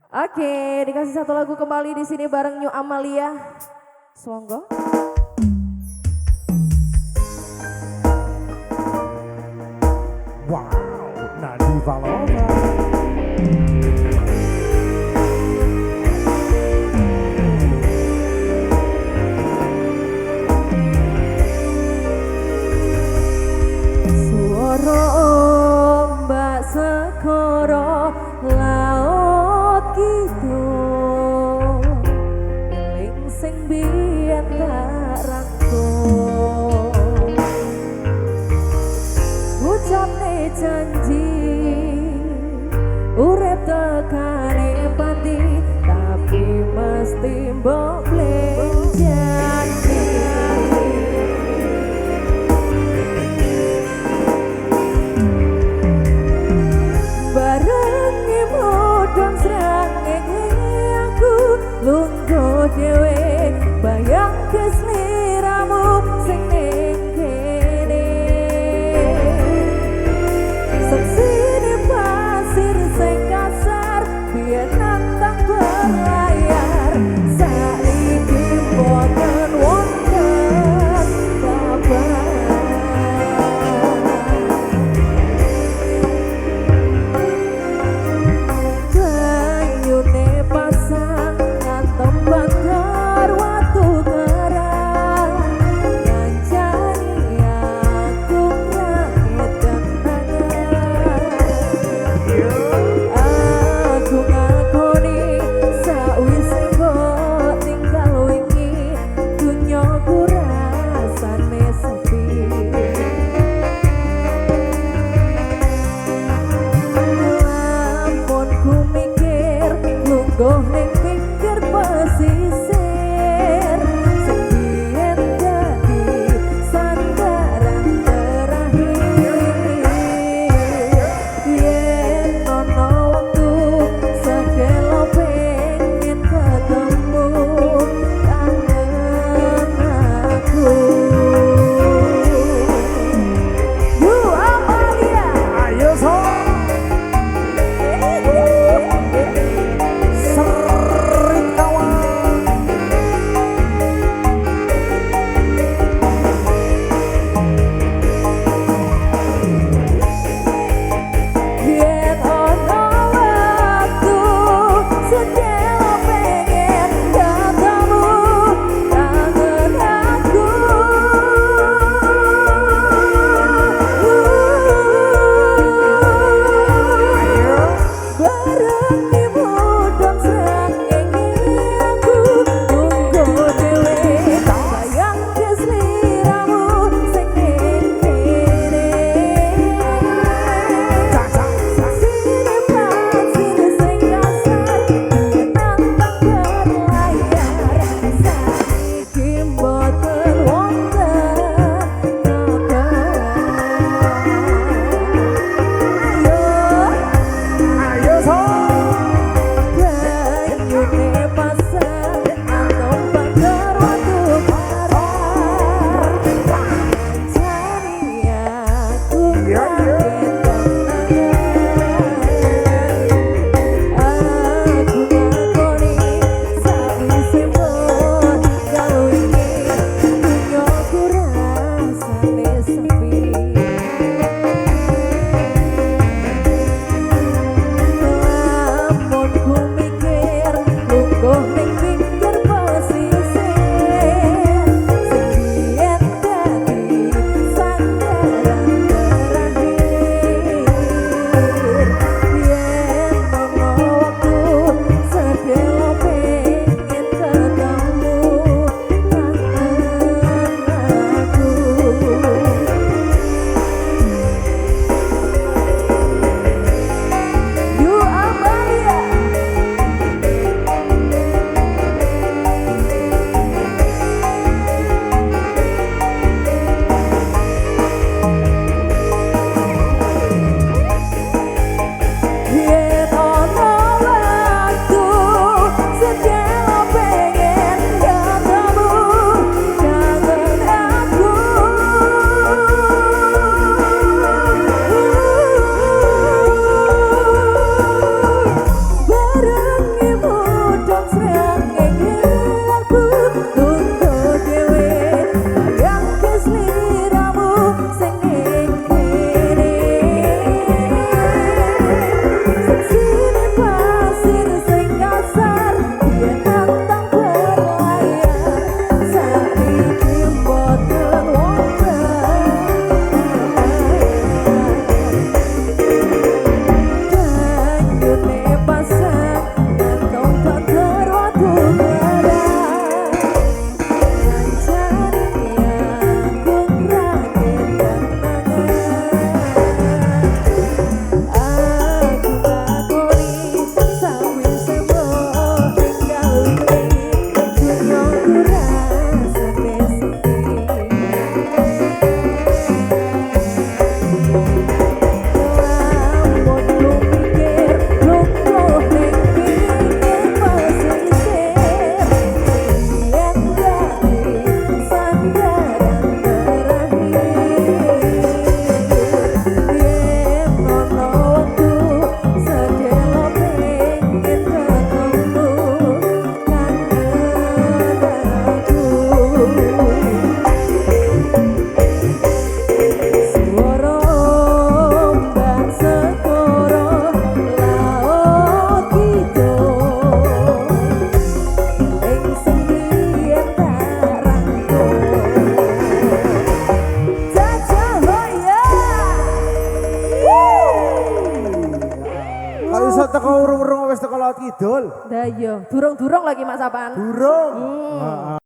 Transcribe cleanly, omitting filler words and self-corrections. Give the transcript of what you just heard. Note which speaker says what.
Speaker 1: Oke, dikasih satu lagu kembali di sini bareng New Amalia. Swonggo.
Speaker 2: Wow, Nadi Valova.
Speaker 1: Suara ombak sekoro laut kidul, eling sing biyen tak rangkum. Ucapne janji urip tekane pati, tapi mesti mbok blenjani. Barengi modon srengenge aku lungguh dhewe bayang kesliramu sing ning kene. Seksine pasir sing kasar biyen nantang berlayar, saiki boten wonten kabar. Banyune pasang ngantem bakar watu kerang. Sini pasir sing kasar yen antang berlayar saiki boten wonten banyune pasang kantong kotor watu merah ngancani aku rakyat aku takoni sambil sembuh tinggal dunia kurasa sepi lamun lu pikir lumpuh ning pinggir pesisir yen dadi sandaran terakhir yen ono wektu sedelo pengen ketemu kangen aku Suara ombak segoro laut kidul ing sendirian tak rangkul Jajah hoya
Speaker 2: Kok iso teko urung-urung wis teko laut kidul?
Speaker 1: Dah iya, durung-durung lagi Mas Apan.
Speaker 2: Durung. Heeh.